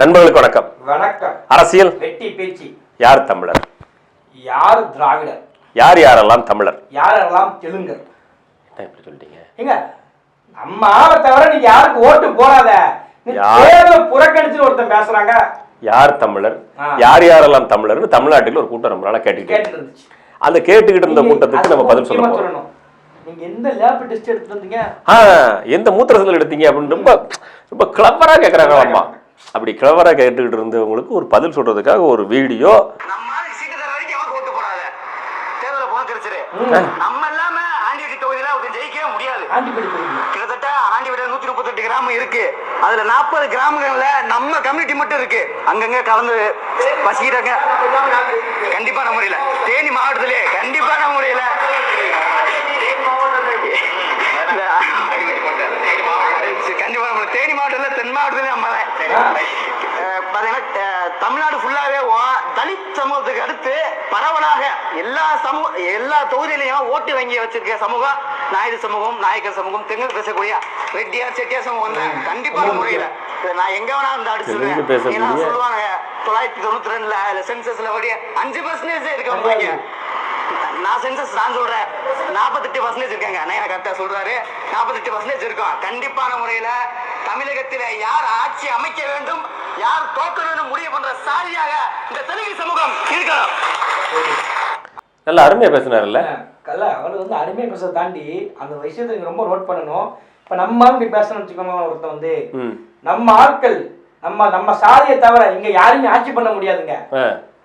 நண்பர்களுக்கு வணக்கம். வணக்கம். அரசியல் வெட்டி பேச்சு. யார் தமிழர், யார் திராவிடர், யார் யாரெல்லாம் தமிழர், யாரெல்லாம் தெலுங்கர்? என்ன இப்படி சொல்லிட்டீங்க? எங்க நம்ம ஆளை தவிர நீங்க யாருக்கு ஓட்டு போடாத, தேர்தல் புறக்கணிச்சு ஒருத்தன் பேசுறாங்க. யார் தமிழர், யார் யாரெல்லாம் தமிழர்னு தமிழ்நாட்டில் ஒரு கூட்டம் ரொம்ப நாளா கேட்டுக்கிட்டு இருந்துச்சு. அந்த கேட்டுக்கிட்டு இருந்த கூட்டத்துக்கு நம்ம பதில் சொல்ல போறோம். நீங்க எந்த லேப் டெஸ்ட் எடுத்து வந்தீங்க, எந்த மூத்திரத்தில் எடுத்தீங்க அப்படின்னு ரொம்ப ரொம்ப கிளவரா கேட்கறாங்க. அம்மா அப்படி கிளவரா கேட்டுக்கிட்டு இருந்தவங்களுக்கு ஒரு பதில் சொல்றதுக்காக ஒரு வீடியோ. நம்ம இல்லாம ஆண்டிவெட்டி தொகுதியில அவருக்கு ஜெயிக்கவே முடியாது. கிட்டத்தட்ட ஆண்டிவெட்டி 138 கிராமம் இருக்கு. அதுல 40 கிராமங்கள்ல நம்ம கம்யூனிட்டி மட்டும் இருக்கு. அங்கங்க கலந்து பசிக்கிறாங்க. கண்டிப்பான முறையில தேனி மாவட்டத்திலே கண்டிப்பான முறையில கண்டிப்பா தேனி மாவட்டத்தில் தென் மாவட்டத்திலே நம்ம பாத்தீங்கன்னா தமிழ்நாடு ஃபுல்லாவே தலித் சமூகத்துக்கு அடுத்து பரவலாக எல்லா தொகுதியிலையும் ஓட்டு வங்கி வச்சிருக்க சமூகம் நாயுடு சமூகம், நாயக்கர் சமூகம், தெங்கு பேசக்கூடிய ரெட்டியார் செட்டியார் சமூகம் தான். கண்டிப்பான முறையில நான் எங்க வேணா வந்து அடிச்சுடுவேன். சொல்லுவாங்க 992 சென்சஸ்ல 5% இருக்க. நான் சென்சஸ் நான் சொல்றேன் 48% இருக்காங்க. அண்ணா கரெக்டா சொல்றாரு, 48% இருக்கும். கண்டிப்பான முறையில தமிழகத்தில யார் ஆட்சி அமைக்க வேண்டும், யார் தோற்க வேண்டும் முடிவு பண்ற சாதியாக இந்த தெலுங்கு சமூகம் இருக்கணும். நல்ல அருமையா பேசினார்ல. அவர் வந்து அருமையா பேசுறதை தாண்டி அந்த விஷயத்தை ரொம்ப நோட் பண்ணணும். இப்ப நம்ம ஆட்கள் பேசணும்னு வச்சுக்கோங்க, ஒருத்தன் வந்து நம்ம ஆட்கள் நம்ம சாதியை தவிர இங்க யாருமே ஆட்சி பண்ண முடியாதுங்க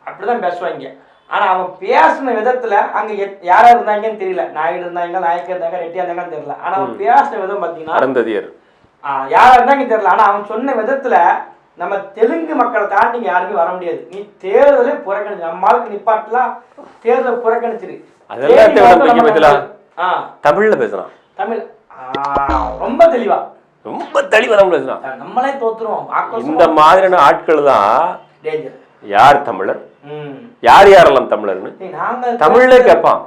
அப்படிதான் பேசுவாங்க. ஆனா அவன் பேசின விதத்துல அங்க யாரா இருந்தாங்கன்னு தெரியல, நாயுடு இருந்தாங்க, நாயக்கர் இருந்தாங்க, ரெட்டியா இருந்தாங்கன்னு தெரியல. ஆனா அவன் பேசின விதம் பாத்தீங்கன்னா யாரா இருந்தாங்கன்னு தெரியல. ஆனா அவன் சொன்ன விதத்துல நம்ம தெலுங்கு மக்களை தாண்டி யாருமே வர முடியாது. நீ தேர்தலே புறக்கணிச்சு நம்ம ஆளுக்கு நிப்பாட்டலாம், தேர்தலை புறக்கணிச்சிரு. தமிழ்ல பேசலாம், தமிழ் ரொம்ப தெளிவா பேசலாம். நம்மளே தோத்துருவோம். இந்த மாதிரியான ஆட்கள் தான் டேஞ்சர். யார் தமிழர், யார் யாரெல்லாம் தமிழர்னு தமிழ்ல கேட்பான்.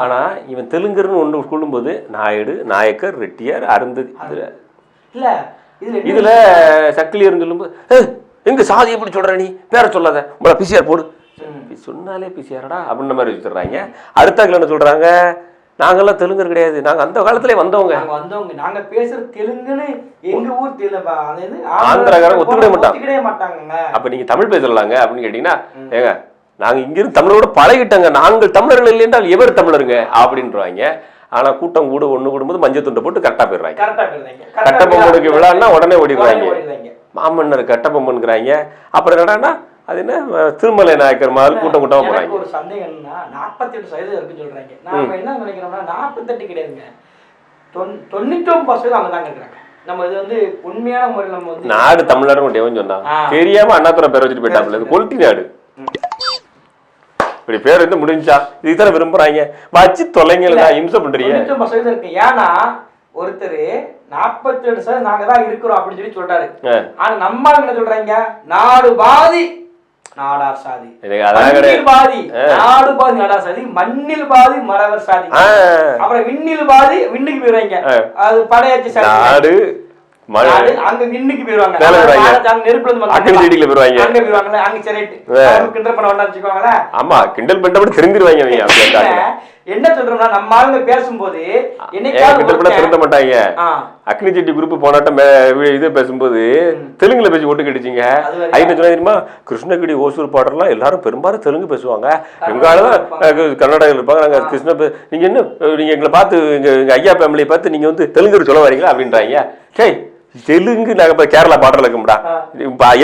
ஆனா இவன் தெலுங்குன்னு ஒன்று சொல்லும்போது நாயுடு, நாயக்கர், ரெட்டியார், அருந்ததி இதுல சக்கிலியர்னு சொல்லும்போது எங்க சாதி எப்படி சொல்ற, நீ பேர சொல்லாத, உங்களை பிசிஆர் போடு சொன்னாலே பிசிஆரடா அப்படின்ற மாதிரி வச்சுடுறாங்க. அடுத்தாக்கில் என்ன சொல்றாங்க, நாங்கெல்லாம் தெலுங்கர் கிடையாது, நாங்க அந்த காலத்திலே வந்தவங்க, நாங்க பேசுற தெலுங்குன்னு எங்க ஊர் ஆந்திராக்காரங்க ஒத்துக்கிட மாட்டாங்க. அப்ப நீங்க தமிழ் பேசலாங்க அப்படின்னு கேட்டீங்கன்னா, ஏங்க நாங்க இங்கிருந்து தமிழரோட பழகிட்டங்க, நாங்கள் தமிழர்கள் இல்லை என்றால் எவர் தமிழருங்க அப்படின்றாங்க. ஆனா கூட்டம் கூட ஒண்ணு கூடும்போது மஞ்சள் துண்டை போட்டு கரெக்டா போயிடுறாங்க. கட்டபொம்மனுக்கு விழான்னா உடனே ஓடிடுறாங்க, மாமன்னர் கட்டபொம்மனுங்கிறாங்க. அப்புறம் என்னடான்னா அது என்ன திருமலை நாயக்கர் மாதிரி கூட்டம் கூட்டமா போறாங்க. ஒரு சந்தேகம் என்னன்னா 48% இருக்குன்னு சொல்றாங்க. நாம என்ன நினைக்கிறோம்னா 48 கிடையாதுங்க, 99% அவங்க தாங்க இருக்கிறாங்க. நம்ம இது வந்து உண்மையான முறையில் நம்ம வந்து நாடு தமிழர் சொன்னா தெரியாம அண்ணாதுரை பேர் வச்சுட்டு போயிட்டாப்ல, இது கொல்ட்டி நாடு இப்படி பேர் வந்து முடிஞ்சா இதுதான் விரும்புறாங்க. வச்சு தொலைங்க இம்சை பண்றீங்க. 99% இருக்கு. ஏன்னா ஒருத்தர் 47% நாங்க தான் இருக்கிறோம் அப்படின்னு சொல்றாரு. ஆனா நம்ம என்ன சொல்றாங்க, நாடு பாதி நாடார் சாதி, பாதி நாடு பாதி நாடார் சாதி, மண்ணில் பாதி மறவர் சாதி, அப்புறம் விண்ணில் பாதி விண்ணுக்கு போயிருவாங்க. அது படையாட்சி சாதி, அங்க விண்ணுக்கு போயிருவாங்க, கிண்டல் பண்ண தெரிஞ்சிருவாங்க. என்ன சொல்றோம்னா நம்ம ஆளுங்க பேசும்போது அக்னி செட்டி குரூப் போனாட்டம் இது பேசும்போது தெலுங்குல பேசி ஓட்டு கட்டிச்சிங்க. ஐநா சொன்னா தெரியுமா, கிருஷ்ணகிரி ஓசூர் பாடலாம் எல்லாரும் பெரும்பாலும் தெலுங்கு பேசுவாங்க, எங்காலதான் கர்நாடகா இருப்பாங்க, நாங்க கிருஷ்ண நீங்க என்ன நீங்க எங்களை பார்த்து எங்க ஐயா ஃபேமிலியை பார்த்து நீங்க வந்து தெலுங்கு சொல்ல வரீங்களா அப்படின்றாங்க. சரி தெலுங்கு நாங்க இப்ப கேரளா பார்டர்ல இருக்கோம்டா,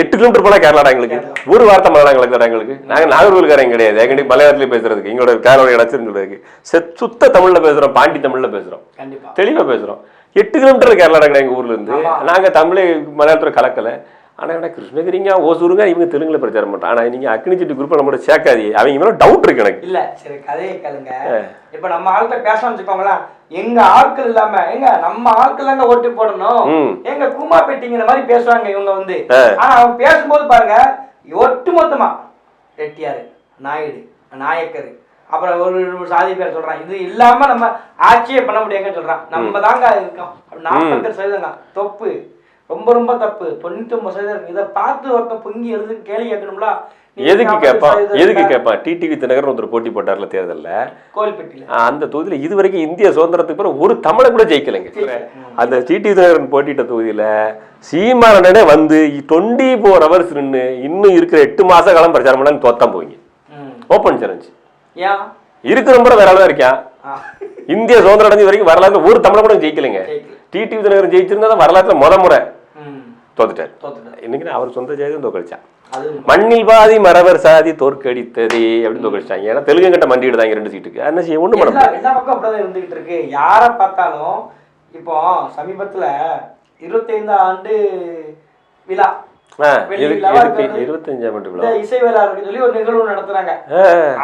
8 கிலோமீட்டர் போல கேரளாடா, எங்களுக்கு ஒரு வார்த்தை மலையாளம் எங்களுக்கு, எங்களுக்கு நாங்க நாகர்கோவில்காரங்க கிடையாது, எங்களுக்கு மலையாளத்துல பேசுறதுக்கு எங்களோட கேரளா கிடைச்சுன்னு சொல்றதுக்கு சுத்த தமிழ்ல பேசுறோம், பாண்டி தமிழ்ல பேசுறோம், தெளிவா பேசுறோம். 8 கிலோமீட்டர் கேரளா கிடையாது எங்க ஊர்ல இருந்து. நாங்க தமிழை மலையாளத்துல கலக்கல. ஆனா என்ன கிருஷ்ணகிரிங்க ஓசூருங்க இவங்க தெலுங்குல பிரச்சாரம் பண்றாங்க. ஆனா நீங்க அக்னி செட்டி குரூப் நம்மளோட சேர்க்காதீங்க, அவங்க மேல டவுட் இருக்கு எனக்கு. இல்ல சரி கதையை கேளுங்க. இப்ப நம்ம ஆட்கள் பேசணும்னு வச்சுக்கோங்களா, எங்க ஆட்கள் இல்லாம எங்க நம்ம ஆட்கள் தாங்க ஓட்டு போடணும், எங்க கூமா பெட்டிங்கிற மாதிரி பேசுவாங்க இவங்க வந்து. ஆனா அவங்க பேசும்போது பாருங்க, ஒட்டு மொத்தமா ரெட்டியாரு, நாயுடு, நாயக்கர், அப்புறம் ஒரு சாதி பேர் சொல்றான். இது இல்லாம நம்ம ஆட்சியே பண்ண முடியாங்கன்னு சொல்றான். நம்ம தாங்க இருக்கோம் 48% தொப்பு ரொம்ப ரொம்ப தப்பு. 99% இதை பார்த்து ஒருத்தன் பொங்கி எழுது கேள்வி கேட்கணும்ல. எதுக்கு கேட்பான் டிடிவி தினகரன் ஒருத்தர் போட்டி போட்டார்ல தேர்தல்ல கோயில்பட்டியில அந்த தொகுதியில இது வரைக்கும் இந்திய சுதந்திரத்துக்கு பிறகு ஒரு தமிழை கூட ஜெயிக்கலைங்க. அந்த டிடிவி தினகரன் போட்டிட்ட தொகுதியில சீமானே வந்து 24 hours நின்று இன்னும் இருக்கிற 8 மாச காலம் பிரச்சாரம் பண்ணான்னு தோத்தான் போவீங்க. ஓப்பன் சேலஞ்ச் இருக்கிற முறை வேற ஆளா இருக்கான். இந்திய சுதந்திரம் அடைஞ்ச வரைக்கும் வரலாற்று ஒரு தமிழை கூட ஜெயிக்கலைங்க. டிடிவி தினகரன் ஜெயிச்சிருந்தா வரலாற்றுல முறை தோத்துட்டார். இன்னைக்கு அவர் சொந்த ஜாதி தோக்கடிச்சான். மண்ணில் பாதி மறவர் சாதி தோற்கடித்ததே அப்படின்னு தோக்கடிச்சாங்க. ஏன்னா தெலுங்கு கிட்ட மண்டிடுதாங்க 2 சீட்டுக்கு. என்ன செய்ய ஒண்ணு பண்ண எல்லா பக்கம் அப்படிதான் இருந்துகிட்டு இருக்கு. யாரை பார்த்தாலும் இப்போ சமீபத்துல 25 ஆண்டு விழா 25ஆம் ஆண்டு விழா இசை விழா சொல்லி ஒரு நிகழ்வு நடத்துறாங்க.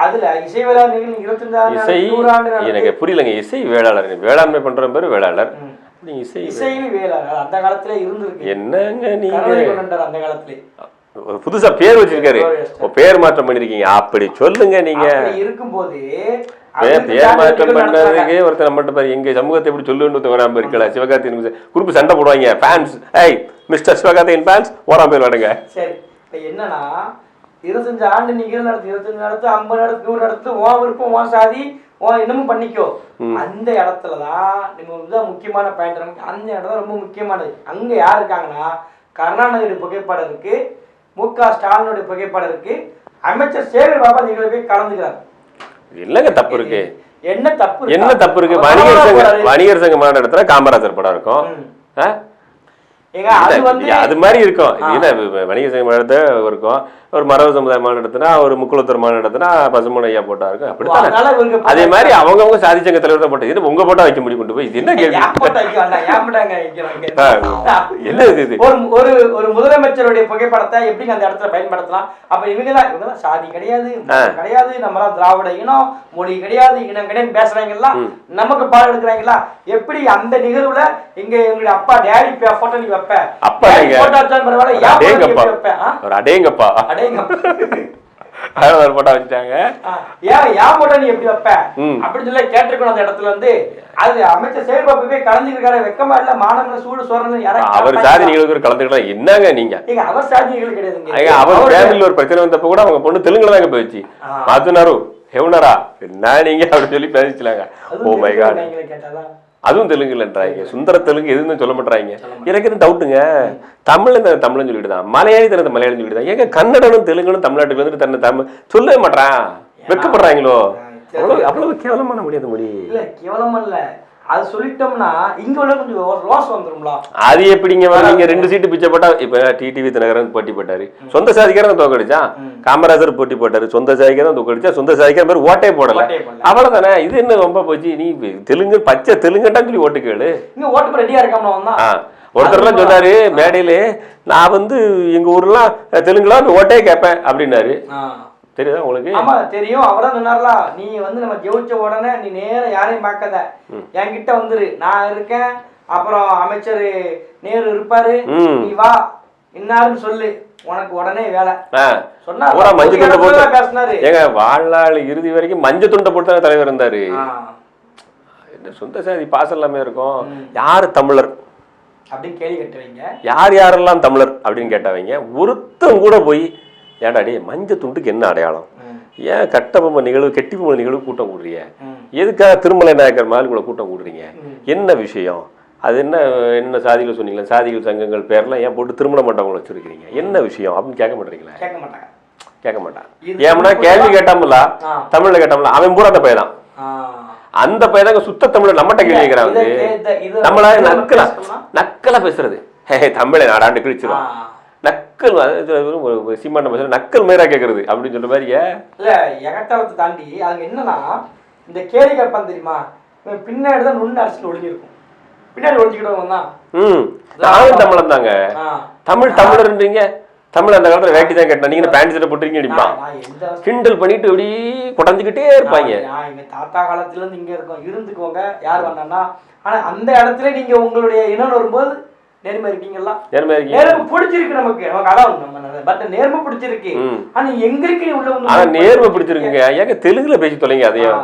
அதுல இசை விழா நிகழ்வு 25 எனக்கு புரியலங்க. இசை வேளாளர் வேளாண்மை பண்ற பேரு வேளாளர். இசையில வேளாளர் அந்த காலத்துல இருந்திருக்கு. என்னங்க நீங்க அந்த காலத்துல புதுசா பேர் வச்சிருக்காரு, பேர் மாற்றம் பண்ணிருக்கீங்க. அப்படி சொல்லுங்க. நீங்க இருக்கும்போது பேர் மாற்றம் பண்ணதுக்கு ஒருத்தர் நம்மகிட்ட பாரு எங்க சமூகத்தை எப்படி சொல்லுன்னு வராம இருக்கல. சிவகார்த்திகேயன் குரூப் சண்டை போடுவாங்க. ஃபேன்ஸ் ஏய் மிஸ்டர் சிவகார்த்திகேயன் ஃபேன்ஸ் ஓராம பேர் வாடுங்க. சரி இப்ப என்னன்னா 25 ஆண்டு நிகழ்வு நடத்து 25 நடத்து 50 நடத்து 100 நடத்து உன் விருப்பம் உன் சாதி இன்னமும் பண்ணிக்கோ. அந்த இடத்துலதான் நம்ம முக்கியமான பாயிண்ட். அந்த இடம் ரொம்ப முக்கியமானது. அங்க யார் இருக்காங்கன்னா கருணாநிதியுடைய புகைப்படம் இருக்கு, மு.க. ஸ்டாலினுடைய புகைப்படம் இருக்கு, அமைச்சர் சேகர் பாபா நிகழ்வு போய் கலந்துக்கிறார். இல்லங்க தப்பு இருக்கு. என்ன தப்பு இருக்கு? வணிகர் சங்க மாநாடு இடத்துல காமராஜர் படம் இருக்கும். அது மாதிரி இருக்கும். வணிக சங்க மாநாடு இருக்கும். ஒரு மரபு சமுதாய மாநாடுனா ஒரு முக்குளத்தூர் மாநாடுனா பசுமன் ஐயா போட்டா இருக்கும். அப்படித்தான். அதே மாதிரி அவங்கவுங்க சாதி சங்க தலைவர் தான் போட்டது. உங்க போட்டா வைக்க முடியும் கொண்டு போய். இது என்ன கேள்வி? என்ன இது? ஒரு முதலமைச்சருடைய புகைப்படத்தை எப்படி அந்த இடத்துல பயன்படுத்தலாம்? அப்ப இவங்கதான் சாதி கிடையாது கிடையாது, நம்மளாம் திராவிட இனம், மொழி கிடையாது, இனம் கிடையாது பேசுறாங்களா, நமக்கு பாடம் எடுக்கிறாங்களா? எப்படி அந்த நிகழ்வுல இங்க எங்களுடைய அப்பா டேடி போட்டோ நீ வைப்ப? அப்பா அடேங்கப்பா போட்டா வச்சுட்டாங்க. ஏன் போட்டோ நீ எப்படி வைப்ப அப்படின்னு சொல்லி கேட்டிருக்கணும். அந்த இடத்துல வந்து அது அமைச்சர் செயல்பாடு போய் கலந்துருக்காரு. வெக்கமா இல்ல? மாணவர்களை சூடு சோறன்னு அவர் சாதி நிகழ்வுக்கு கலந்துக்கலாம். என்னங்க நீங்க? அவர் சாதி நிகழ்வு கிடையாதுங்க. அவர் ஃபேமிலில ஒரு பிரச்சனை வந்தப்ப கூட அவங்க பொண்ணு தெலுங்குல தாங்க போயிடுச்சு. மாத்துனாரு ஹெவனரா என்ன நீங்க அப்படின்னு சொல்லி பேசிக்கலாங்க. Oh my god. அதுவும் தெலுங்குலன்றாங்க. சுந்தர தெலுங்கு எதுன்னு சொல்ல மாட்டாங்க. எனக்கு என்ன டவுட்டுங்க. தமிழ்னு சொல்லிட்டு தான், மலையாளி தனது மலையாளம் சொல்லிட்டு தான். ஏங்க கன்னடனும் தெலுங்குனும் தமிழ்நாட்டுக்கு வந்துட்டு தன்னை தமிழ் சொல்லவே மாட்டான். வெட்கப்படுறாங்களோ? அவ்வளவு கேவலமான முடியாது மொழி. இல்ல கேவலமா இல்ல, அது சொல்லிட்டோம்னா இங்க உள்ள கொஞ்சம் ரோஸ் வந்துரும்ல. அது எப்படிங்க? நீங்க 2 சீட்டு பிச்சை போட்டா இப்ப டிடிவி தினகரன் போட்டி போட்டாரு, சொந்த சாதிக்காரன் தோக்கடிச்சான். காமராஜர் போட்டி போட்டாரு, சொந்த சாதிக்காரன் தோக்கடிச்சா. சொந்த சாதிக்கார மாதிரி ஓட்டே போடல. அவ்வளவுதானே. இது என்ன ரொம்ப போச்சு? நீ தெலுங்கு பச்சை தெலுங்குட்டான்னு சொல்லி ஓட்டு கேளு. இங்க ஓட்டு ரெடியா இருக்காம ஒருத்தர்லாம் சொன்னாரு மேடையில, நான் வந்து எங்க ஊர்லாம் தெலுங்குலாம் ஓட்டே கேட்பேன் அப்படின்னாரு. தெரியுதா உங்களுக்கு? ஆமா தெரியும். அவர்தான் சொன்னார்ல, நீ வந்து நம்ம ஜெயிச்ச உடனே நீ நேர யாரையும் பார்க்காத, என்கிட்ட வந்துரு, நான் இருக்கேன், அப்புறம் அமைச்சர் நேரு இருப்பாரு, நீ வா இன்னாருன்னு சொல்லு, உனக்கு உடனே வேலை சொன்னா. மஞ்சள் துண்டை போட்டு பேசினாரு. ஏங்க வாழ்நாள் இறுதி வரைக்கும் மஞ்சள் துண்டை போட்டு தலைவர் இருந்தாரு. சொந்த சாதி பாசம் எல்லாமே இருக்கும். யாரு தமிழர் அப்படின்னு கேள்வி கேட்டவங்க, யார் யாரெல்லாம் தமிழர் அப்படின்னு கேட்டவங்க ஒருத்தம் கூட போய் ஏடாடி மஞ்சள் துண்டுக்கு என்ன அடையாளம், ஏன் கட்டபொம்மை நிகழ்வு கெட்டிபொம்மை நிகழ்வு கூட்டம் கூடுறீங்க, எதுக்காக திருமலை நாயக்கர் மாதிரி கூட கூட்டம் கூடுறீங்க, என்ன விஷயம், அது என்ன என்ன சாதிகள் சொன்னீங்களா, சாதிகள் சங்கங்கள் பேர்லாம் ஏன் போட்டு திருமண மண்டபங்கள் வச்சிருக்கீங்க, என்ன விஷயம் அப்படின்னு கேட்க மாட்டீங்களா? கேட்க மாட்டான். ஏன்னா கேள்வி கேட்டாமல தமிழ்ல கேட்டாமல அவன் பூரா அந்த பையன் தான். அந்த பையன் சுத்த தமிழ் நம்மகிட்ட கேள்வி கேட்கிறாங்க. நம்மள நக்கலா பேசுறது, தமிழை நாடாண்டு கிழிச்சிடும், நக்கல் சீமான பேசுற நக்கல் மேரா கேட்கறது அப்படின்னு சொல்ற மாதிரி. இல்ல எகத்தாளத்தை தாண்டி அது என்னன்னா, இந்த கேள்வி கேட்பான் தெரியுமா, பின்னாடிதான் நுண்ணு அரசியல் ஒளிஞ்சிருக்கும், பின்னாடி ஒளிஞ்சுக்கிட்டவங்க தான் தமிழன் தாங்க. தமிழர்ன்றீங்க. தமிழ் அந்த காலத்துல வேட்டி தான் கேட்டா, நீங்க பேண்ட் சட்டை போட்டுருக்கீங்க அடிப்பான், கிண்டல் பண்ணிட்டு இப்படி குடஞ்சுக்கிட்டே இருப்பாங்க. எங்க தாத்தா காலத்துல இருந்து இங்க இருக்கோம், இருந்துக்கோங்க யார் வந்தான்னா. ஆனா அந்த இடத்துல நீங்க உங்களுடைய இனம் வரும்போது நேர்மை இருக்கீங்களா? நேர்மை பிடிச்சிருக்கு நமக்கு, பட் நேர்மை பிடிச்சிருக்கு. ஆனா எங்க இருக்கு உள்ள நேர்மை பிடிச்சிருக்குங்க. ஏங்க தெலுங்குல பேசி தொலைங்க அதையும்.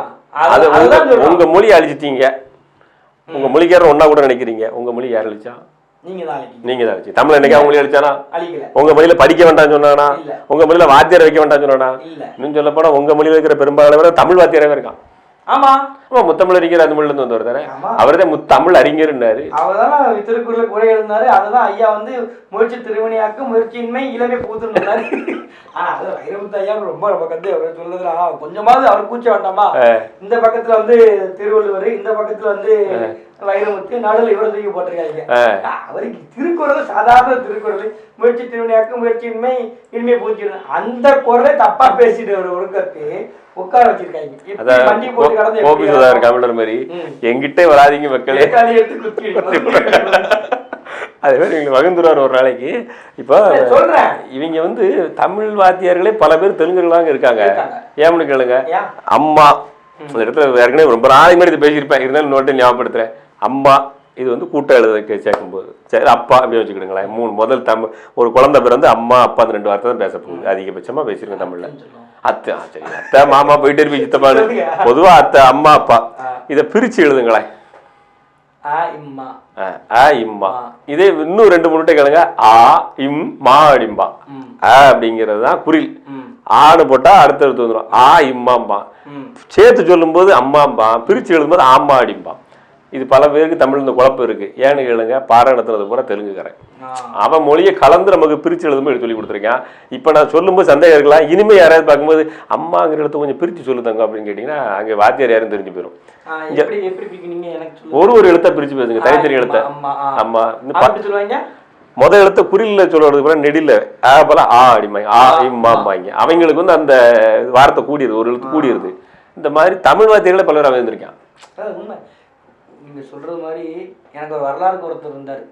உங்க மொழி அழிச்சிட்டீங்க, உங்க மொழிக்காரர் ஒன்னா கூட நினைக்கிறீங்க. உங்க மொழி யார் அழிச்சா? நீங்க தான் அழிக்கீங்க. நீங்க தான் அழிச்சு. தமிழ் என்னைக்கு அவங்களே அழிச்சானா? அழிக்கல. உங்க மொழியில படிக்க வேண்டாம்னு சொன்னானா? இல்ல. உங்க மொழியில வாத்தியார் வைக்க வேண்டாம்னு சொன்னானா? இல்ல. இன்னும் சொல்ல போனா உங்க மொழியில இருக்கிற பெரும்பாலான தமிழ் வாத்தியாரவே இருக்கான். ஆமா. ஆமா, முத்தமிழ் அறிஞர் அந்த மொழியில இருந்து வந்தவர் தானே. அவர்தான் முத்தமிழ் அறிஞர்னாரு. அவர்தான் திருக்குறளை குறை எழுதினாரு. அதுதான் ஐயா வந்து முயற்சி திருவினையாக்கு முயற்சியின்மை இளமை புகுத்துனாரு. ஆனா அது வைரமுத்து ஐயா ரொம்ப கந்து அவர் சொல்லுறா கொஞ்சமாவது அவர் கூச்ச வேண்டாமா? இந்த பக்கத்துல வந்து திருவள்ளுவர், இந்த பக்கத்துல வந்து வைரமுத்து, நடுவில் இவரை தூக்கி போட்டிருக்காங்க. அவருக்கு திருக்குறள் சாதாரண திருக்குறள் முயற்சி திருவினையாக்கு முயற்சியின்மை இனிமே பூச்சி அந்த குரலை தப்பா பேசிட்டு ஒரு ஒழுக்கத்து உட்கார வச்சிருக்காங்க. எங்கிட்ட வராதிங்க மக்களே. அதே மாதிரி இவங்க வகுந்துருவார் ஒரு நாளைக்கு. இப்போ சொல்றேன், இவங்க வந்து தமிழ் வாத்தியார்களே பல பேர் தெலுங்குலாங்க இருக்காங்க. ஏன்னு கேளுங்க. அம்மா இந்த இடத்துல ஏற்கனவே ரொம்ப நாளைக்கு மாதிரி பேசியிருப்பேன், இருந்தாலும் நோட்டை ஞாபகப்படுத்துறேன். அம்மா இது வந்து கூட்ட எழுத சேர்க்கும்போது சரி அப்பா அப்படின்னு வச்சுக்கிடுங்களேன். முதல் தமிழ் ஒரு குழந்தை பேர் வந்து அம்மா அப்பா அந்த 2 வார்த்தை தான் பேச போகுது. அதிகபட்சமா பேசிருக்கேன் தமிழ்ல. அத்தை சரி அத்தை மாமா போயிட்டே இருப்பீங்க சித்தப்பாடு. பொதுவா அத்தை அம்மா அப்பா இதை பிரிச்சு எழுதுங்களேன். இம்மா இதே இன்னும் 2-3 கேளுங்க. ஆ இம் மா அடிம்பா. அப்படிங்கிறது தான் குறில். ஆணு போட்டா அடுத்தடுத்து வந்துடும். ஆ இம்மாம்பா. சேர்த்து சொல்லும் போது அம்மாம்பா, பிரிச்சு எழுதும்போது ஆமா அடிம்பா. இது பல பேருக்கு தமிழ் இந்த குழப்பம் இருக்கு. ஏன்னு கேளுங்க, பாடம் நடத்துறது பூரா தெலுங்குக்காரன். அவன் மொழியை கலந்து நமக்கு பிரிச்சு எழுதும்போது சொல்லி கொடுத்துருக்கான். இப்ப நான் சொல்லும்போது சந்தேகம் இருக்கலாம். இனிமே யாராவது பார்க்கும்போது அம்மாங்கிற இடத்த கொஞ்சம் பிரிச்சு சொல்லுதாங்க அப்படின்னு கேட்டீங்கன்னா அங்க வாத்தியார் யாரும் தெரிஞ்சு போயிடும். ஒரு எழுத்தை பிரிச்சு பேசுங்க, தனித்தனி எழுத்த. அம்மா முதல் எழுத்த குறியில சொல்றது கூட நெடில போல ஆ அடிமாங்க, ஆ இம்மாம்பாங்க. அவங்களுக்கு வந்து அந்த வார்த்தை கூடியது, ஒரு எழுத்து கூடியது. இந்த மாதிரி தமிழ் வார்த்தைகளை பலர் அமைந்திருக்கான். நீங்க சொல்றது மாதிரி எனக்கு ஒரு வரலாறு ஒருத்தர் இருந்தாரு.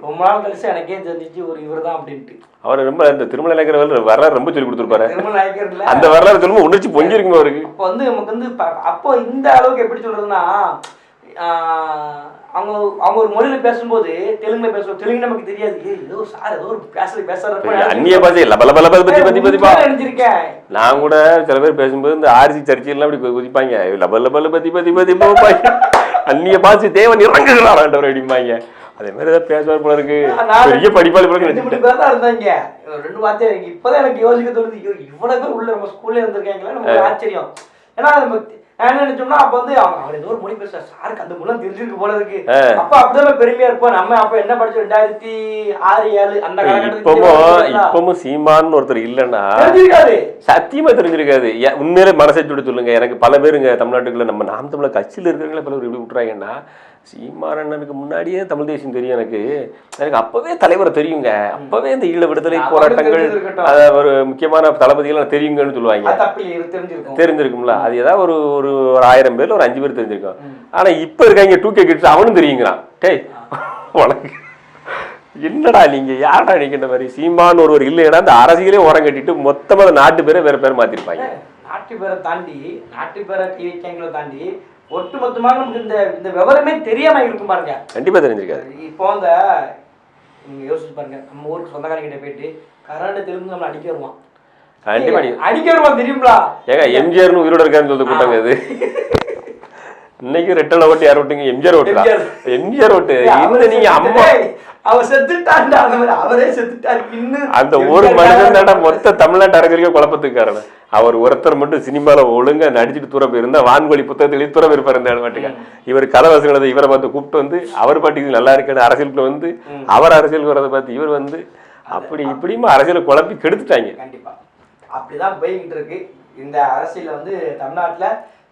ரொம்ப நாள் கழிச்சு எனக்கே தெரிஞ்சிச்சு ஒரு இவர் தான் அப்படின்ட்டு. அவர் ரொம்ப இந்த திருமலை நாயக்கர் வரலாறு ரொம்ப சொல்லி கொடுத்துருப்பாரு. திருமலை நாயக்கர்ல அந்த வரலாறு சொல்லும்போது உணர்ச்சி பொங்கிருக்குமா அவருக்கு. அப்போ வந்து நமக்கு வந்து அப்போ இந்த அளவுக்கு எப்படி சொல்றதுன்னா, அவங்க ஒரு மொழியில பேசும்போது தெலுங்குல பேசுவோம். தெலுங்கு நமக்கு தெரியாது. ஏதோ சார் ஏதோ பேசுறாரு அந்நிய பாஷை நினைச்சிருக்கேன். நான் கூட சில பேர் பேசும்போது இந்த ஆர்சி சர்ச்சைலாம் அப்படி குதிப்பாங்க. லபல பத்தி போப்பாங்க. அந்நிய பாஷை தேவன் இறங்குகிறார் அடிப்பாங்க. அதே மாதிரி ஏதாவது பேசுவார் போல இருக்கு. பெரிய படிப்பாளி போல இருந்தாங்க. 2 வார்த்தை இப்பதான் எனக்கு யோசிக்க தோணுது. இவ்வளவு பேர் உள்ள நம்ம ஸ்கூல்ல இருந்திருக்காங்களா, நமக்கு ஆச்சரியம். ஏன்னா என்ன நினைச்சோம்னா அப்ப வந்து அவர் ஏதோ ஒரு மொழி பேசுற சாருக்கு அந்த மூலம் தெரிஞ்சிருக்கு போல இருக்கு. அப்ப அப்படிதான் பெருமையா இருப்போம். நம்ம அப்ப என்ன படிச்சோம் 2006-7 அந்த காலகட்டத்துல. இப்பவும் சீமான்னு ஒருத்தர் இல்லைன்னா சத்தியமா தெரிஞ்சிருக்காது. உண்மையிலே மனசை சுட்டு சொல்லுங்க. எனக்கு பல பேருங்க தமிழ்நாட்டுக்குள்ள நம்ம நாம் தமிழர் கட்சியில் இருக்கிறவங்களே பல பேர் எப்படி விட்டுறாங்கன்னா, சீமானண்ணனுக்கு முன்னாடியே தமிழ் தேசியம் தெரியும். எனக்கு அப்பவே தலைவரை தெரியுங்க. அப்பவே இந்த ஈழ விடுதலை போராட்டங்கள் ஒரு முக்கியமான தளபதிகள் தெரியுங்கன்னு சொல்லுவாங்க. தெரிஞ்சிருக்கும்ல. அது ஏதாவது ஒரு 1000 பேர்ல ஒரு 5 பேர் தெரிஞ்சிருக்கும். ஆனா இப்ப இருக்காங்க 2K கிட்ஸ் அவனும் தெரியுங்கிறான். டேய் உனக்கு என்னடா நீங்க யாரா நினைக்கின்ற மாதிரி சீமான் ஒருவர் இல்லைன்னா அந்த அரசியலே ஓரம் கட்டிட்டு மொத்தமா நாட்டு பேரை வேற பேர் மாத்திருப்பாங்க. நாட்டு பேரை தாண்டி நாட்டு பேரை டிவி சேனலை தாண்டி ஒட்டுமொத்தமாக நமக்கு இந்த விவரமே தெரியாம இருக்கும் பாருங்க. கண்டிப்பா தெரிஞ்சிருக்காது. இப்போ நீங்க யோசிச்சு பாருங்க, நம்ம ஊருக்கு சொந்தக்காரங்கிட்ட போயிட்டு கராண்ட தெலுங்கு நம்ம அடிக்க வருவான். அடிக்க வருவான் தெரியுங்களா? ஏங்க எம்ஜிஆர்னு உயிரோட இருக்காருன்னு சொல்லிட்டு கூட்டாங்க. இது இன்னைக்கு ரெட்டலை ஓட்டு யார் ஓட்டுங்க? எம்ஜிஆர் ஓட்டுறா. எம்ஜிஆர் ஓட்டு இந்த நீங்க அம்மா அவர் செத்துட்டாண்டா, அவரே செத்துட்டாரு. அந்த ஒரு மனிதன் தானே மொத்த தமிழ்நாட்டு அரசியலுக்கே குழப்பத்துக்கு காரணம். அவர் ஒருத்தர் மட்டும் சினிமால ஒழுங்கா நடிச்சுட்டு தூரம் போயிருந்தா வான்கொழி புத்தகத்துல தூரம் இருப்பாரு. இந்த பாட்டுங்க இவர் கலவசங்கள இவரை பார்த்து கூப்பிட்டு வந்து அவர் பாட்டுக்கு நல்லா இருக்குன்னு அரசியலுக்குள்ள வந்து அவர் அரசியலுக்கு வரதை பார்த்து இவர் வந்து அப்படி இப்படியுமா அரசியலை குழப்பி கெடுத்துட்டாங்க. கண்டிப்பா அப்படிதான் போய்கிட்டு இருக்கு இந்த அரசியல வந்து. தமிழ்நாட்டுல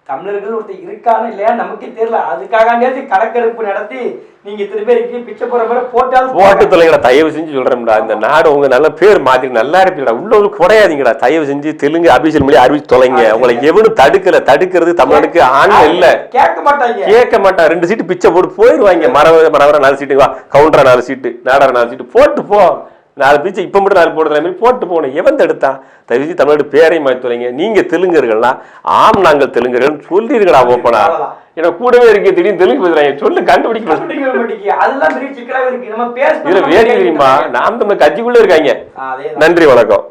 தமிழர்கள் ஒருத்தர் இருக்கான்னு இல்லையா நமக்கே தெரியல. அதுக்காக கணக்கெடுப்பு நடத்தி நீங்க இத்தனை பேருக்கு பிச்சை போற மாதிரி போட்டு தொலைங்கடா. தயவு செஞ்சு சொல்றேன்டா, இந்த நாடு உங்க நல்ல பேர் மாத்தி நல்லா இருப்பீங்கடா. உள்ள குறையாதீங்கடா. தயவு செஞ்சு தெலுங்கு அபிஷியல் மொழி அறிவிச்சு தொலைங்க. உங்களை எவனும் தடுக்கிறது தமிழ்நாட்டுக்கு ஆண் இல்ல. கேட்க மாட்டாங்க. 2 சீட்டு பிச்சை போட்டு போயிருவாங்க. மரவர 4 சீட்டு, கவுண்டரா 4 சீட்டு, நாடார 4 சீட்டு போட்டு போ. 4 பிச்சை இப்ப மட்டும் 4 போடுற மாதிரி போட்டு போகணும். எவன் தடுத்தான்? தயவுச்சு தமிழ்நாடு பேரையும் மாற்றி தொலைங்க. நீங்க தெலுங்கர்கள்னா ஆம் நாங்கள் தெலுங்கர்கள் சொல்லிருக்கா ஓப்பனா. ஏன்னா கூடவே இருக்கு திடீர்னு தெலுங்கு பேசுறாங்க. சொல்லு கண்டுபிடிக்க இதுல வேடி தெரியுமா? நாம் தமிழ் கட்சிக்குள்ள இருக்காங்க. நன்றி, வணக்கம்.